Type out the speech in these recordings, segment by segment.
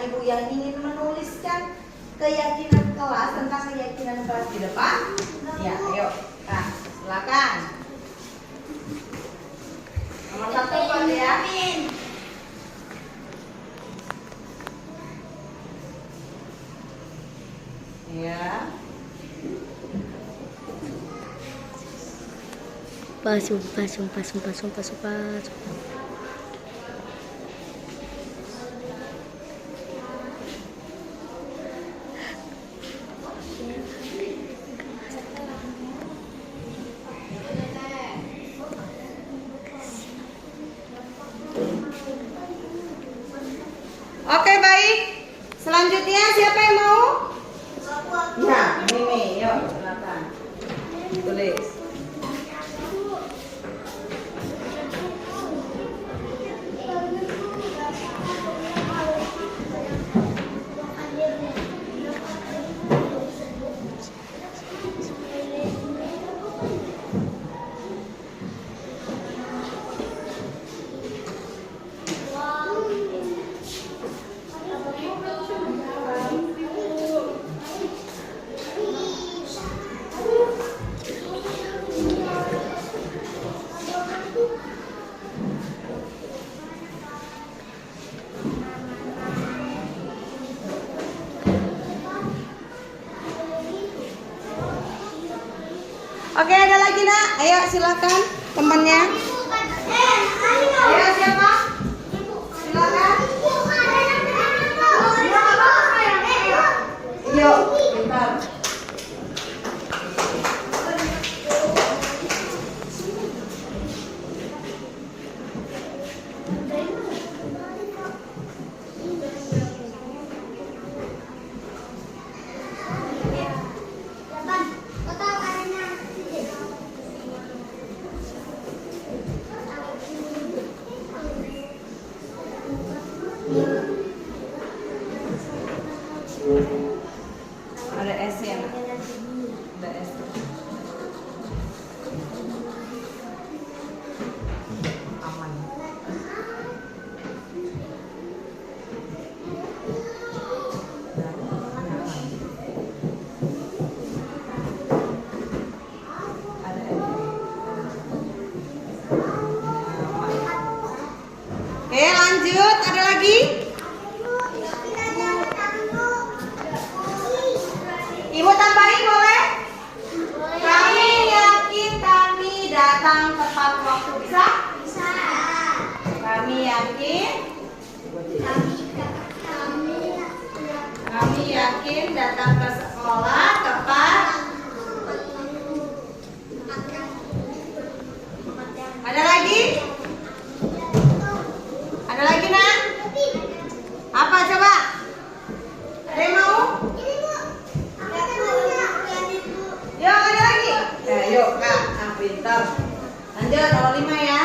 Ibu yang ingin menuliskan keyakinan kelas tentang keyakinan kelas di depan? Ya, ayo. Nah, silakan. Nomor 1 buat ya. Ya. Sumpah. Oke, baik. Selanjutnya siapa yang mau? Ya, Mimi, yuk silakan. Tulis. Oke, ada lagi nak? Ayo silakan temannya. Ayo siapa? Silakan. Yuk, bentar. Ada S ya, nak? Ada S. Aman. Ada S. Oke, lanjut. Ada lagi? Ibu tambahin boleh? Kami yakin kami datang tepat waktu. Bisa? Bisa. Kami yakin. Kami yakin datang ke sekolah tepat. Ada lagi? Ada lagi nak? Apa coba? Ada yang mau? Yuk, ada lagi? Ya, yuk kak. Nah, pintar. Lanjut, nomor 5 ya.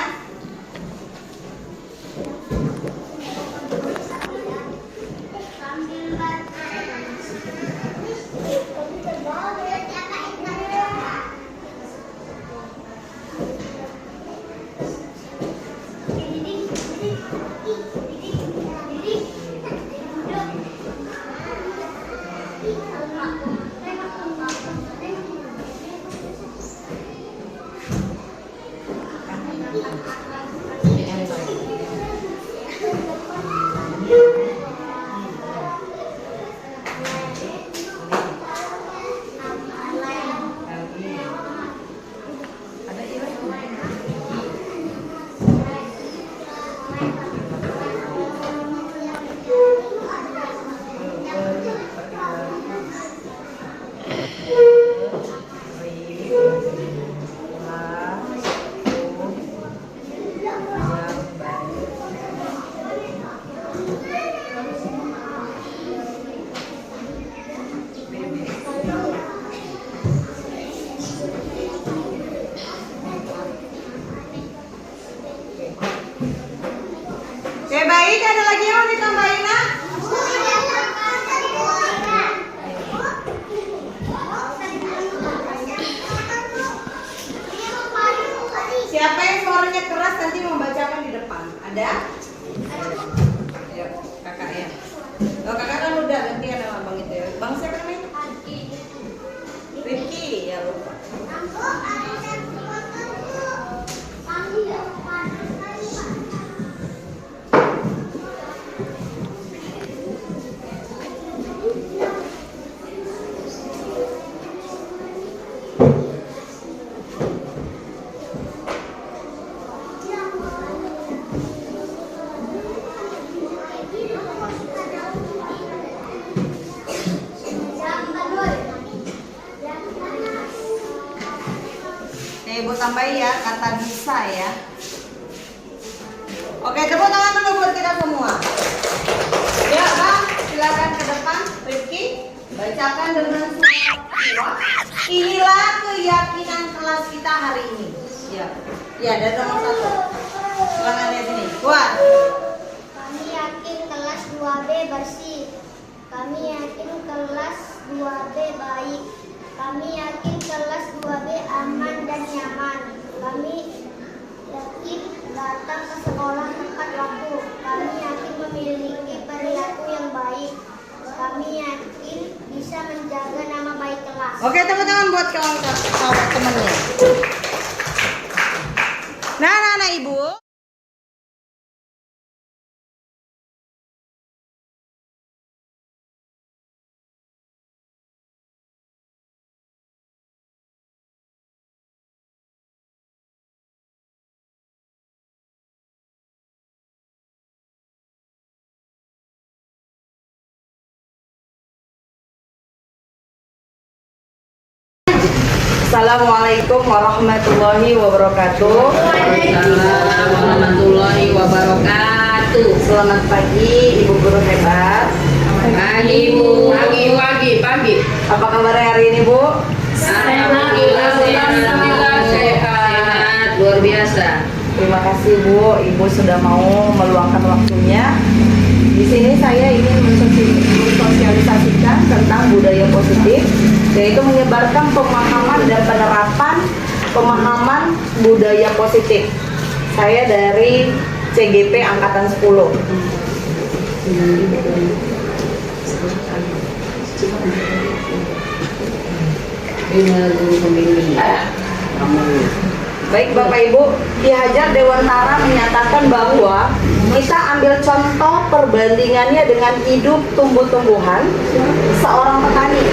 Kamu siapa namanya? Rifki, ya lupa. Ibu tambahin ya kata bisa ya. Oke, tepuk tangan dulu buat kita semua. Ya Bang, silakan ke depan. Rifki, bacakan dengan suara kuat. Inilah keyakinan kelas kita hari ini. Ya, ya dari nomor 1. Silakan lihat sini. Kuat. Kami yakin kelas 2B bersih. Kami yakin kelas 2B baik. Kami yakin kelas 2B aman dan nyaman. Kami yakin datang ke sekolah tepat waktu. Kami yakin memiliki perilaku yang baik. Kami yakin bisa menjaga nama baik kelas. Oke, tepuk tangan buat kawan sahabat temannya. Nah, anak-anak Ibu. Assalamualaikum warahmatullahi wabarakatuh. Waalaikumsalam warahmatullahi wabarakatuh. Selamat pagi Ibu guru hebat. Pagi Bu, pagi. Apa kabarnya hari ini Bu? Alhamdulillah sehat, luar biasa. Terima kasih Bu, Ibu sudah mau meluangkan waktunya. Di sini saya ingin mensosialisasikan tentang budaya positif, yaitu menyebarkan pemahaman dan penerapan pemahaman budaya positif. Saya dari CGP Angkatan 10. Baik Bapak Ibu, Ki Hajar Dewantara menyatakan bahwa kita ambil contoh perbandingannya dengan hidup tumbuh-tumbuhan seorang petani.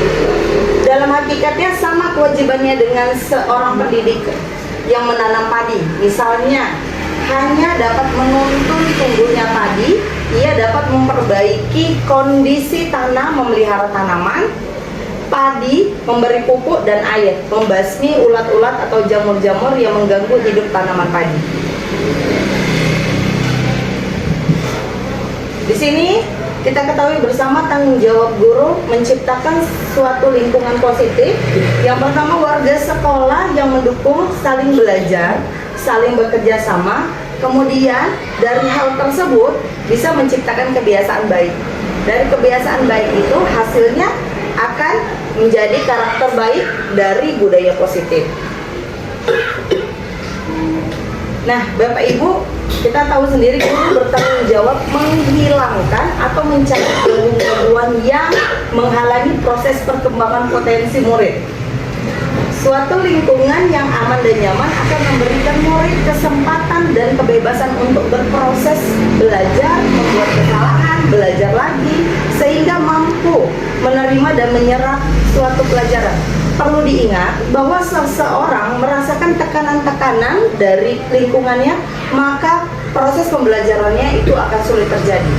Dalam hakikatnya sama kewajibannya dengan seorang pendidik yang menanam padi. Misalnya, hanya dapat menuntun tumbuhnya padi, ia dapat memperbaiki kondisi tanah, memelihara tanaman, padi, memberi pupuk dan air, membasmi ulat-ulat atau jamur-jamur yang mengganggu hidup tanaman padi. Di sini kita ketahui bersama tanggung jawab guru menciptakan suatu lingkungan positif. Yang pertama, warga sekolah yang mendukung, saling belajar, saling bekerja sama. Kemudian dari hal tersebut bisa menciptakan kebiasaan baik. Dari kebiasaan baik itu hasilnya akan menjadi karakter baik dari budaya positif. Nah, Bapak Ibu, kita tahu sendiri guru bertanggung jawab menghilangkan atau mencari gangguan yang menghalangi proses perkembangan potensi murid. Suatu lingkungan yang aman dan nyaman akan memberikan murid kesempatan dan kebebasan untuk berproses belajar, membuat kesalahan, belajar lagi, sehingga mampu menerima dan menyerap suatu pelajaran. Perlu diingat bahwa seseorang merasakan tekanan-tekanan dari lingkungannya, maka proses pembelajarannya itu akan sulit terjadi.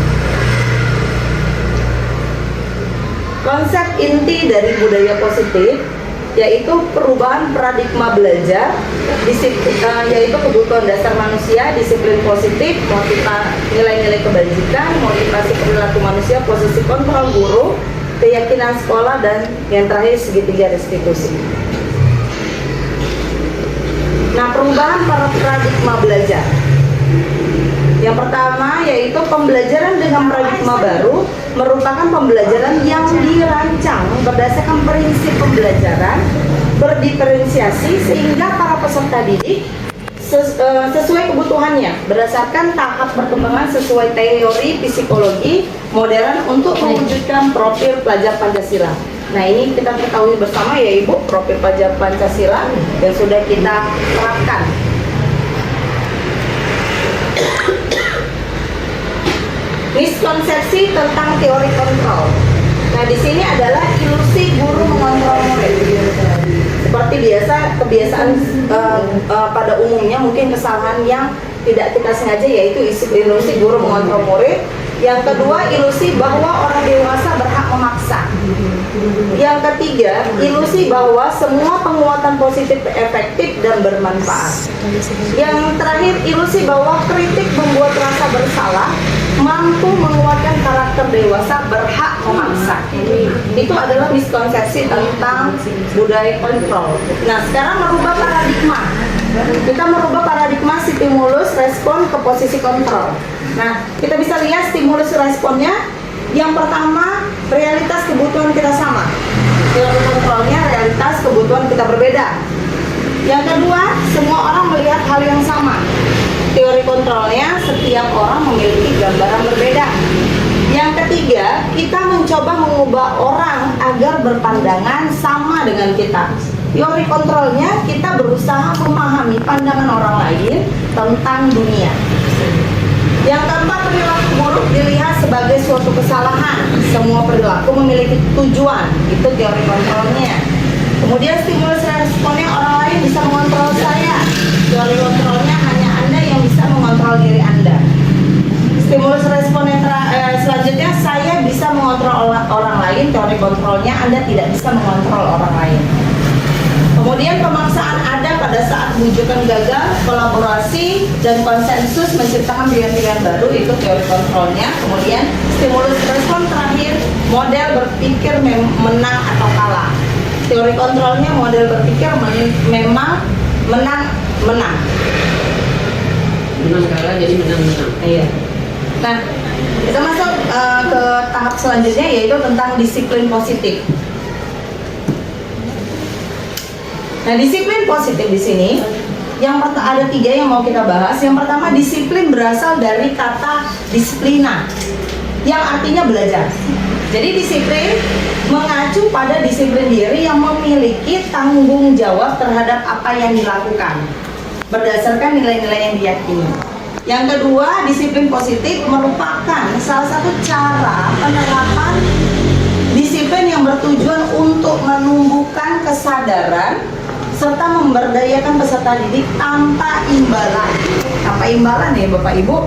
Konsep inti dari budaya positif yaitu perubahan paradigma belajar, yaitu kebutuhan dasar manusia, disiplin positif, nilai-nilai kebajikan, motivasi perilaku manusia, posisi kontrol guru, keyakinan sekolah, dan yang terakhir segitiga restitusi. Nah, perubahan paradigma belajar. Yang pertama yaitu pembelajaran dengan paradigma baru merupakan pembelajaran yang dirancang berdasarkan prinsip pembelajaran berdiferensiasi sehingga para peserta didik sesuai kebutuhannya berdasarkan tahap perkembangan sesuai teori psikologi modern untuk mewujudkan profil pelajar Pancasila. Nah, ini kita ketahui bersama ya Ibu, profil pelajar Pancasila yang sudah kita terapkan. Miskonsepsi tentang teori kontrol. Nah, di sini adalah ilusi guru mengontrol murid. Seperti biasa, kebiasaan pada umumnya mungkin kesalahan yang tidak kita sengaja yaitu ilusi guru mengontrol murid. Yang kedua, ilusi bahwa orang dewasa berhak memaksa. Yang ketiga, ilusi bahwa semua penguatan positif efektif dan bermanfaat. Yang terakhir, ilusi bahwa kritik membuat rasa bersalah, mampu menguatkan karakter dewasa, berhak memaksa. Itu adalah miskonsepsi tentang budaya kontrol. Nah, sekarang merubah paradigma. Kita merubah paradigma stimulus respon ke posisi kontrol. Nah, kita bisa lihat stimulus responnya. Yang pertama, realitas kebutuhan kita sama. Teori kontrolnya realitas kebutuhan kita berbeda. Yang kedua, semua orang melihat hal yang sama. Teori kontrolnya setiap orang memiliki gambaran berbeda. Yang ketiga, kita mencoba mengubah orang agar berpandangan sama dengan kita. Teori kontrolnya kita berusaha memahami pandangan orang lain tentang dunia. Yang keempat, perilaku buruk dilihat sebagai suatu kesalahan. Semua perilaku memiliki tujuan. Itu teori kontrolnya. Kemudian stimulus responnya, orang lain bisa mengontrol saya. Teori kontrolnya hanya Anda yang bisa mengontrol diri Anda. Stimulus respon yang selanjutnya, saya bisa mengontrol orang lain. Teori kontrolnya, Anda tidak bisa mengontrol orang lain. Kemudian pemaksaan ada pada saat wujudan gagal, kolaborasi dan konsensus menciptakan pilihan-pilihan baru, itu teori kontrolnya. Kemudian stimulus respon terakhir, model berpikir menang atau kalah. Teori kontrolnya model berpikir memang menang. Menang kalah jadi menang. Iya. Nah, kita masuk ke tahap selanjutnya yaitu tentang disiplin positif. Nah, disiplin positif di sini yang ada 3 yang mau kita bahas. Yang pertama, disiplin berasal dari kata disiplina yang artinya belajar. Jadi disiplin mengacu pada disiplin diri yang memiliki tanggung jawab terhadap apa yang dilakukan berdasarkan nilai-nilai yang diyakini. Yang kedua, disiplin positif merupakan salah satu cara penerapan disiplin yang bertujuan untuk menumbuhkan kesadaran serta memberdayakan peserta didik tanpa imbalan. Tanpa imbalan ya Bapak Ibu,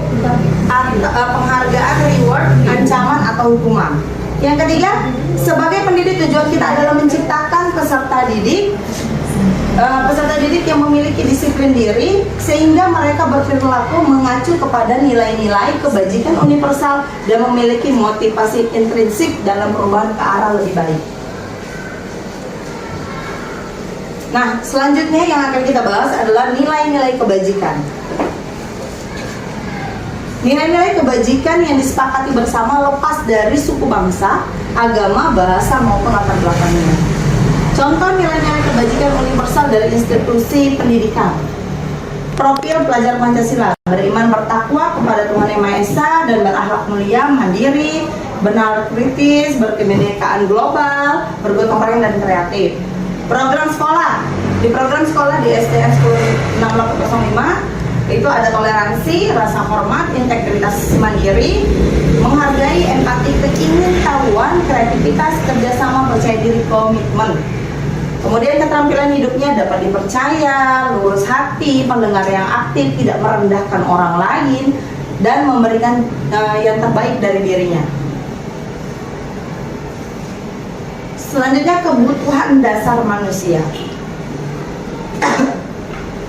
penghargaan, reward, ancaman atau hukuman. Yang ketiga, sebagai pendidik tujuan kita adalah menciptakan peserta didik yang memiliki disiplin diri sehingga mereka berperilaku mengacu kepada nilai-nilai kebajikan universal dan memiliki motivasi intrinsik dalam perubahan ke arah lebih baik. Nah, selanjutnya yang akan kita bahas adalah nilai-nilai kebajikan. Nilai-nilai kebajikan yang disepakati bersama lepas dari suku bangsa, agama, bahasa maupun latar belakangnya. Contoh nilai-nilai kebajikan universal dari institusi pendidikan. Profil pelajar Pancasila, beriman bertakwa kepada Tuhan Yang Maha Esa dan berakhlak mulia, mandiri, benar kritis, berkebinekaan global, bergotong royong dan kreatif. Program sekolah, di program sekolah di SDN 16805 itu ada toleransi, rasa hormat, integritas mandiri, menghargai, empati, keingintahuan, kreativitas, kerjasama, percaya diri, komitmen. Kemudian keterampilan hidupnya dapat dipercaya, lurus hati, pendengar yang aktif, tidak merendahkan orang lain, dan memberikan yang terbaik dari dirinya. Selanjutnya, kebutuhan dasar manusia.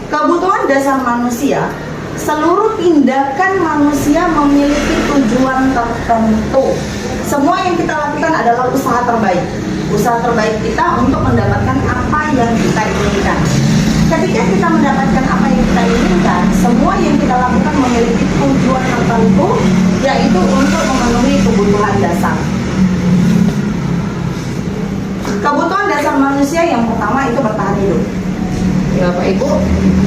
Kebutuhan dasar manusia, seluruh tindakan manusia memiliki tujuan tertentu. Semua yang kita lakukan adalah usaha terbaik. Usaha terbaik kita untuk mendapatkan apa yang kita inginkan. Ketika kita mendapatkan apa yang kita inginkan, semua yang kita lakukan memiliki tujuan tertentu, yaitu untuk memenuhi kebutuhan dasar. Kebutuhan dasar manusia yang pertama itu bertahan hidup. Bapak Ibu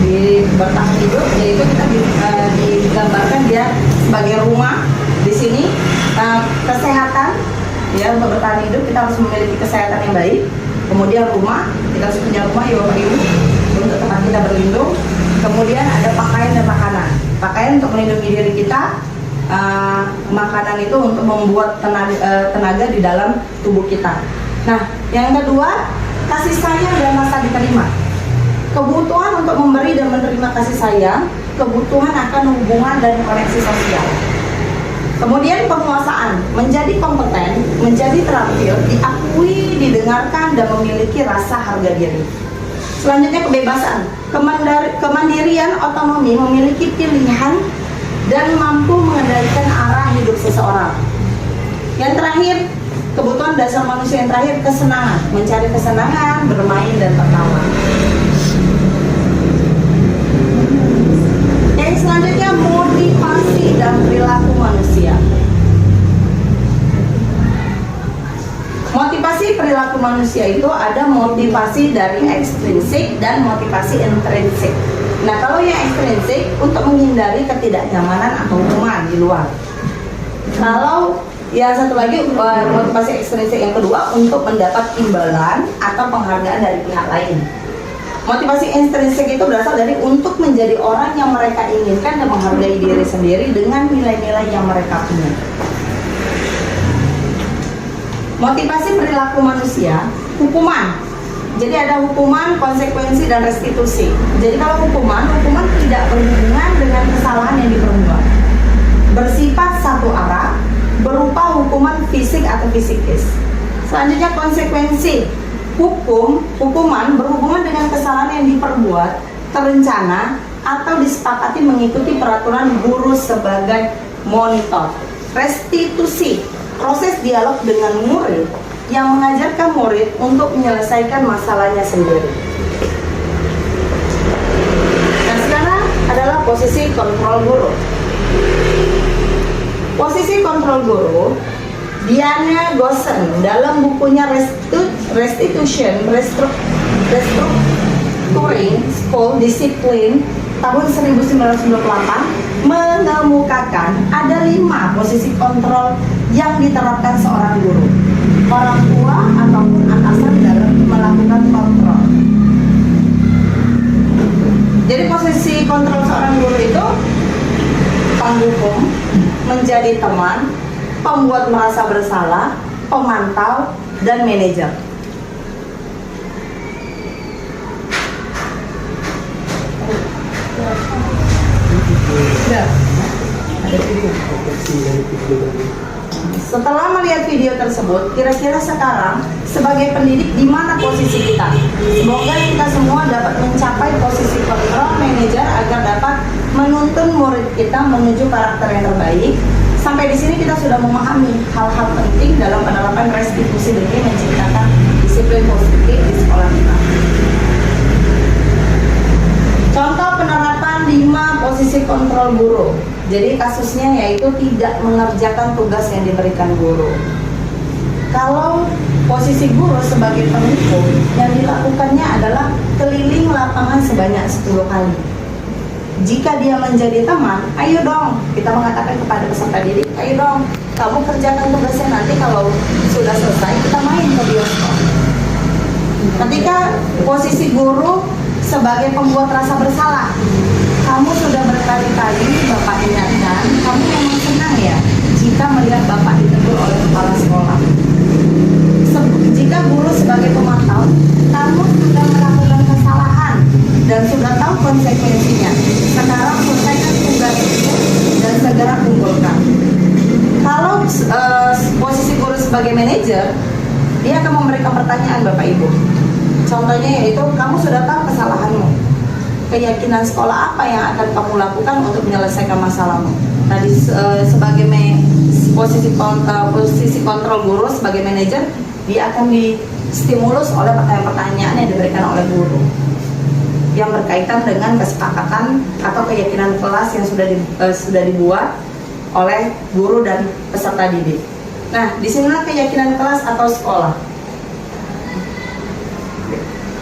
di bertahan hidup, yaitu kita digambarkan dia sebagai rumah. Di sini kesehatan, ya, untuk bertahan hidup kita harus memiliki kesehatan yang baik. Kemudian rumah, kita harus punya rumah ya Bapak Ibu untuk tempat kita berlindung. Kemudian ada pakaian dan makanan. Pakaian untuk melindungi diri kita, makanan itu untuk membuat tenaga di dalam tubuh kita. Nah, yang kedua, kasih sayang dan rasa diterima. Kebutuhan untuk memberi dan menerima kasih sayang, kebutuhan akan hubungan dan koneksi sosial. Kemudian penguasaan, menjadi kompeten, menjadi terampil, diakui, didengarkan, dan memiliki rasa harga diri. Selanjutnya kebebasan, kemandirian, otonomi, memiliki pilihan, dan mampu mengendalikan arah hidup seseorang. Yang terakhir, kebutuhan dasar manusia yang terakhir, kesenangan, mencari kesenangan, bermain, dan tertawa. Yang selanjutnya motivasi dan perilaku manusia. Motivasi perilaku manusia itu ada motivasi dari ekstrinsik dan motivasi intrinsik. Nah, kalau yang ekstrinsik untuk menghindari ketidaknyamanan atau hukuman di luar. Kalau yang satu lagi motivasi ekstrinsik yang kedua untuk mendapat imbalan atau penghargaan dari pihak lain. Motivasi intrinsik itu berasal dari untuk menjadi orang yang mereka inginkan dan menghargai diri sendiri dengan nilai-nilai yang mereka punya. Motivasi perilaku manusia, hukuman. Jadi ada hukuman, konsekuensi, dan restitusi. Jadi kalau hukuman tidak berhubungan dengan kesalahan yang diperbuat. Bersifat satu arah, berupa hukuman fisik atau psikis. Selanjutnya konsekuensi. Hukuman berhubungan dengan kesalahan yang diperbuat, terencana, atau disepakati mengikuti peraturan guru sebagai monitor. Restitusi, proses dialog dengan murid yang mengajarkan murid untuk menyelesaikan masalahnya sendiri. Nah, sekarang adalah posisi kontrol guru. Posisi kontrol guru, Diana Gossen dalam bukunya Restitution, Restructuring School Discipline tahun 1998 mengemukakan ada 5 posisi kontrol yang diterapkan seorang guru, orang tua ataupun atasan dalam melakukan kontrol. Jadi posisi kontrol seorang guru itu penghukum, menjadi teman, pembuat merasa bersalah, pemantau, dan manajer. Setelah melihat video tersebut, kira-kira sekarang sebagai pendidik di mana posisi kita? Semoga kita semua dapat mencapai posisi kontrol manajer agar dapat menuntun murid kita menuju karakter yang terbaik. Sampai di sini kita sudah memahami hal-hal penting dalam penerapan restitusi demi menciptakan disiplin positif di sekolah kita. Contoh penerapan 5 posisi kontrol guru. Jadi kasusnya yaitu tidak mengerjakan tugas yang diberikan guru. Kalau posisi guru sebagai penghukum, yang dilakukannya adalah keliling lapangan sebanyak 10 kali. Jika dia menjadi teman, ayo dong, kita mengatakan kepada peserta didik, ayo dong, kamu kerjakan tugasnya, nanti kalau sudah selesai kita main ke bioskop. Ketika posisi guru sebagai pembuat rasa bersalah, kamu sudah berkali-kali Bapak ingatkan, kamu memang senang ya jika melihat Bapak ditegur oleh kepala sekolah. Jika guru sebagai pemantau, kamu sudah melakukan kesalahan dan sudah tahu konsekuensinya. Sekarang selesaikan tugas itu dan segera kumpulkan. Kalau posisi guru sebagai manajer, dia akan memberikan pertanyaan Bapak Ibu. Contohnya yaitu, kamu sudah tahu kesalahanmu. Keyakinan sekolah apa yang akan kamu lakukan untuk menyelesaikan masalahmu? Tadi sebagai posisi kontrol guru sebagai manajer, dia akan distimulus oleh pertanyaan-pertanyaan yang diberikan oleh guru yang berkaitan dengan kesepakatan atau keyakinan kelas yang sudah dibuat oleh guru dan peserta didik. Nah, disinilah keyakinan kelas atau sekolah.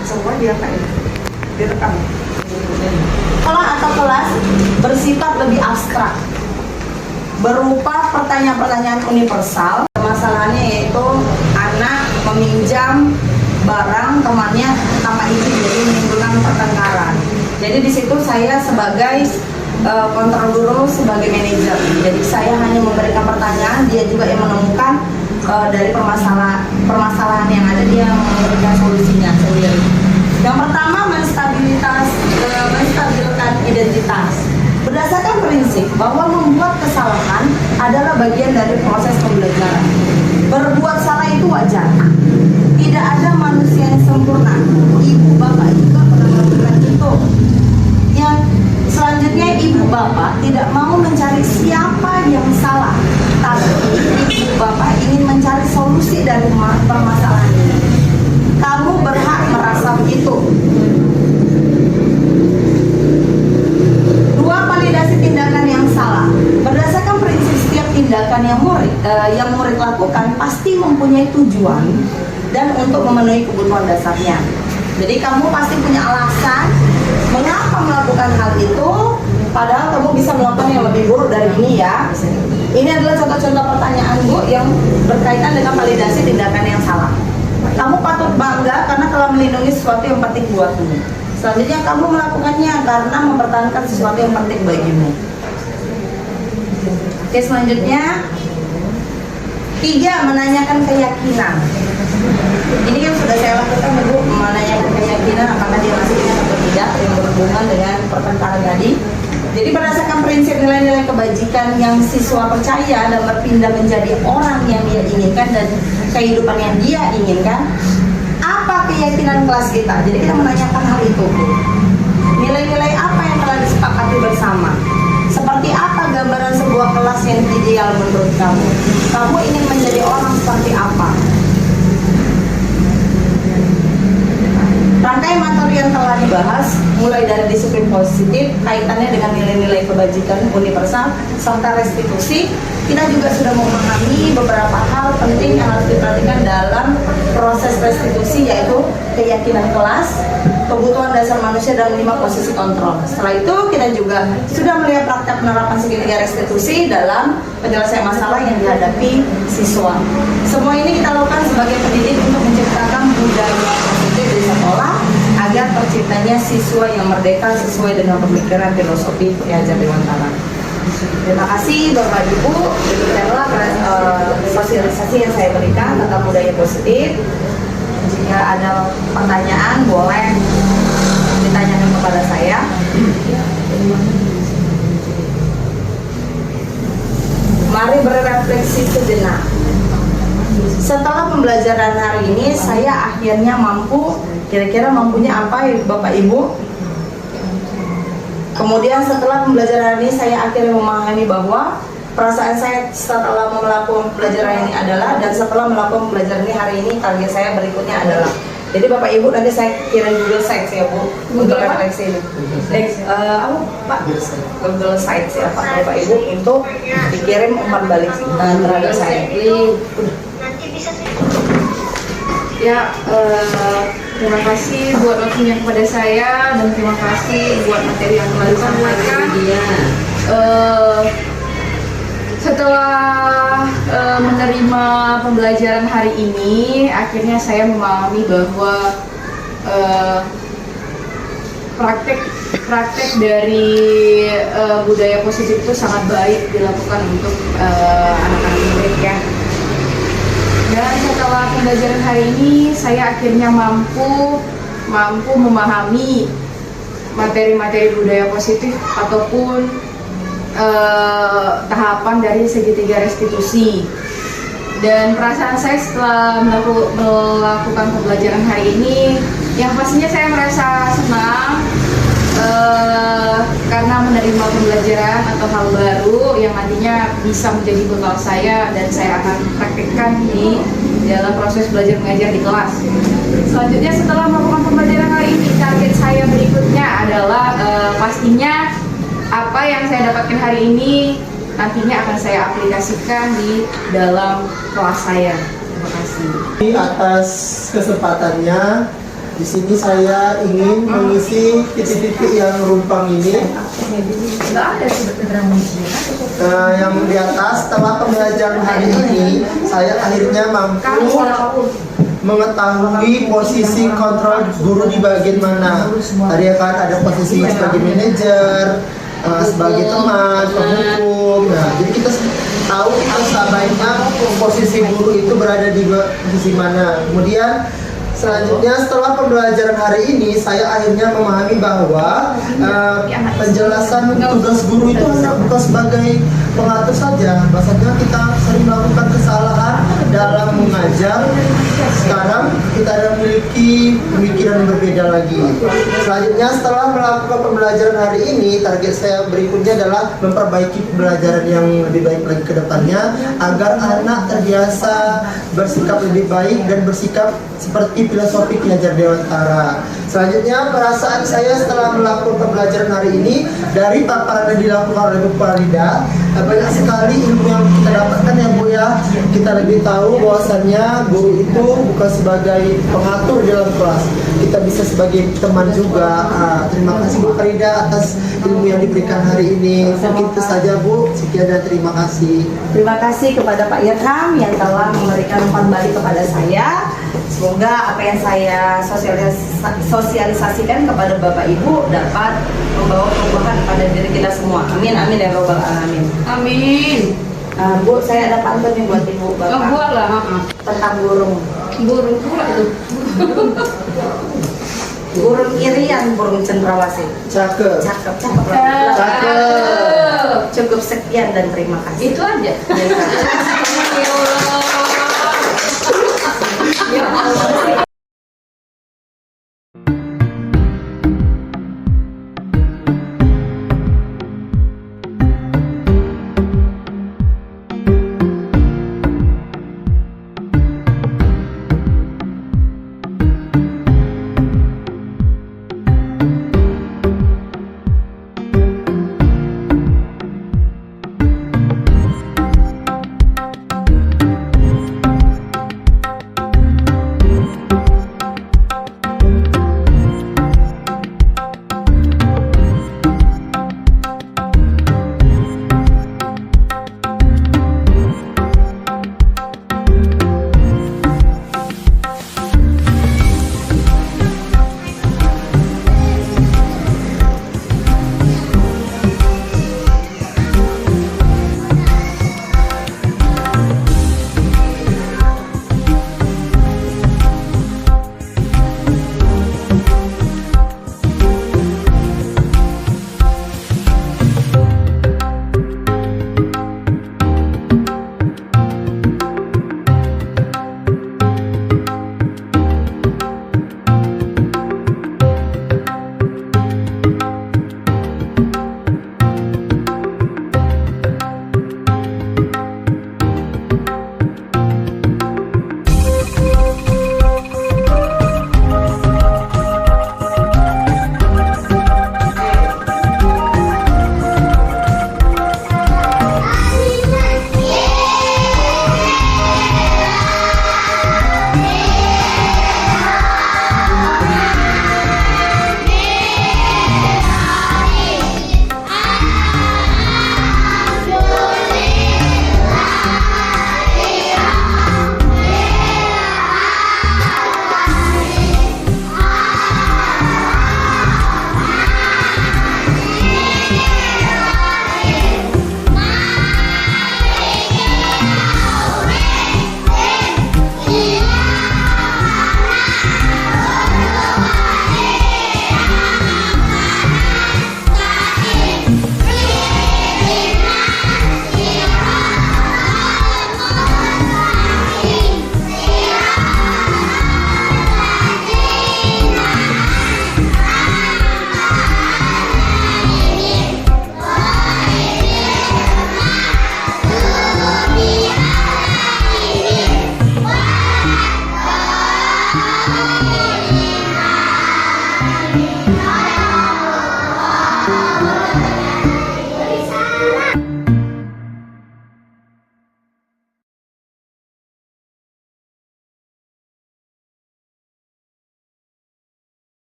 Semua diapain? direkam. Sekolah atau kelas bersifat lebih abstrak, berupa pertanyaan-pertanyaan universal. Masalahnya yaitu anak meminjam barang temannya tanpa izin, jadi menimbulkan pertengkaran. Jadi di situ saya sebagai kontrol guru, sebagai manajer. Jadi saya hanya memberikan pertanyaan, dia juga yang menemukan dari permasalahan yang ada, dia memberikan solusinya sendiri. Yang pertama, menstabilkan identitas. Berdasarkan prinsip bahwa membuat kesalahan adalah bagian dari proses pembelajaran. Berbuat salah itu wajar. Tidak ada manusia yang sempurna. Ibu bapak juga pernah melakukan itu. Yang selanjutnya, ibu bapak tidak mau mencari siapa yang salah, tapi ibu bapak ingin mencari solusi dari permasalahan ini. Kamu berhak merasa begitu. Dua, validasi tindakan yang salah. Berdasarkan prinsip setiap tindakan yang murid lakukan pasti mempunyai tujuan dan untuk memenuhi kebutuhan dasarnya. Jadi kamu pasti punya alasan mengapa melakukan hal itu, padahal kamu bisa melakukan yang lebih buruk dari ini ya. Ini adalah contoh-contoh pertanyaan Bu yang berkaitan dengan validasi tindakan yang salah. Kamu patut bangga karena telah melindungi sesuatu yang penting buatmu. Selanjutnya, kamu melakukannya karena mempertahankan sesuatu yang penting bagimu. Oke, selanjutnya 3, menanyakan keyakinan. Ini kan sudah saya lakukan Bu, menanyakan keyakinan apakah dia masih ingat atau tidak yang berhubungan dengan pertengkaran tadi. Jadi berdasarkan prinsip nilai-nilai kebajikan yang siswa percaya dan berpindah menjadi orang yang dia inginkan dan kehidupan yang dia inginkan, apa keyakinan kelas kita? Jadi kita menanyakan hal itu. Nilai-nilai apa yang telah disepakati bersama? Seperti apa gambaran sebuah kelas yang ideal menurut kamu? Kamu ingin menjadi orang seperti apa? Rangkaian materi yang telah dibahas, mulai dari disiplin positif, kaitannya dengan nilai-nilai kebajikan universal, serta restitusi, kita juga sudah memahami beberapa hal penting yang harus diperhatikan dalam proses restitusi, yaitu keyakinan kelas, kebutuhan dasar manusia, dan 5 posisi kontrol. Setelah itu, kita juga sudah melihat praktek penerapan segitiga restitusi dalam penyelesaian masalah yang dihadapi siswa. Semua ini kita lakukan sebagai pendidik untuk menciptakan budaya positif di sekolah agar terciptanya siswa yang merdeka sesuai dengan pemikiran filosofi Ki Hajar Dewantara. Terima kasih Bapak Ibu, demikianlah sosialisasi yang saya berikan tentang budaya positif. Jika ada pertanyaan boleh ditanyakan kepada saya. Mari berefleksi sejenak. Setelah pembelajaran hari ini, saya akhirnya mampu, kira-kira mampunya apa Bapak Ibu? Kemudian setelah pembelajaran ini, saya akhirnya memahami bahwa perasaan saya setelah melakukan pembelajaran ini adalah, dan setelah melakukan pembelajaran ini hari ini, target saya berikutnya adalah. Jadi Bapak Ibu nanti saya kirim Google Sites ya Bu untuk refleksi ini. Pak? Google Sites ya Pak Bapak Ibu untuk dikirim umpan balik terhadap saya. Ya, terima kasih buat waktunya kepada saya dan terima kasih buat materi yang telah disampaikan. Setelah menerima pembelajaran hari ini, akhirnya saya memahami bahwa praktek dari budaya positif itu sangat baik dilakukan untuk anak-anak murid ya. Dan setelah pembelajaran hari ini, saya akhirnya mampu memahami materi-materi budaya positif ataupun tahapan dari segitiga restitusi. Dan perasaan saya setelah melakukan pembelajaran hari ini, yang pastinya saya merasa senang karena menerima pembelajaran atau hal baru yang nantinya bisa menjadi bekal saya dan saya akan praktekkan di dalam proses belajar mengajar di kelas. Selanjutnya setelah melakukan pembelajaran hari ini, target saya berikutnya adalah pastinya apa yang saya dapatkan hari ini nantinya akan saya aplikasikan di dalam kelas saya. Terima kasih atas kesempatannya Di sini saya ingin mengisi titik-titik yang rumpang ini. Yang di atas, setelah pembelajaran hari ini, saya akhirnya mampu mengetahui posisi kontrol guru di bagian mana. Tadi kan ada posisi sebagai manajer, sebagai teman, penghukum. Nah, jadi kita tahu kita sebaiknya posisi guru itu berada di posisi mana. Kemudian selanjutnya setelah pembelajaran hari ini saya akhirnya memahami bahwa penjelasan tugas guru itu hanya bukan sebagai pengatur saja. Bahasanya kita sering melakukan kesalahan dalam mengajar. Sekarang kita ada memiliki pemikiran yang berbeda lagi. Selanjutnya setelah melakukan pembelajaran hari ini, target saya berikutnya adalah memperbaiki pembelajaran yang lebih baik lagi ke depannya agar anak terbiasa bersikap lebih baik dan bersikap seperti filosofi Ki Hajar Dewantara. Selanjutnya perasaan saya setelah melakukan pembelajaran hari ini dari paparan yang dilakukan oleh Bu Farida, banyak sekali ilmu yang kita dapatkan ya Bu ya. Kita lebih tahu bahwasannya guru itu bukan sebagai pengatur di dalam kelas, kita bisa sebagai teman juga. Terima kasih Bu Farida atas ilmu yang diberikan hari ini. Mungkin itu saja Bu, sekian dan terima kasih. Terima kasih kepada Pak Irham yang telah memberikan umpan balik kepada saya. Semoga apa yang saya sosialisasikan kepada Bapak Ibu dapat membawa perubahan pada diri kita semua. Amin, amin ya robbal alamin. Amin. Bu, saya ada pantun nih buat Ibu Bapak. Oh, buat lah. Tentang burung. Burung pula itu. Burung irian, burung cendrawasih. Cakep. Cakep, cakep. Cakep. Cukup sekian dan terima kasih. Itu aja. Ya,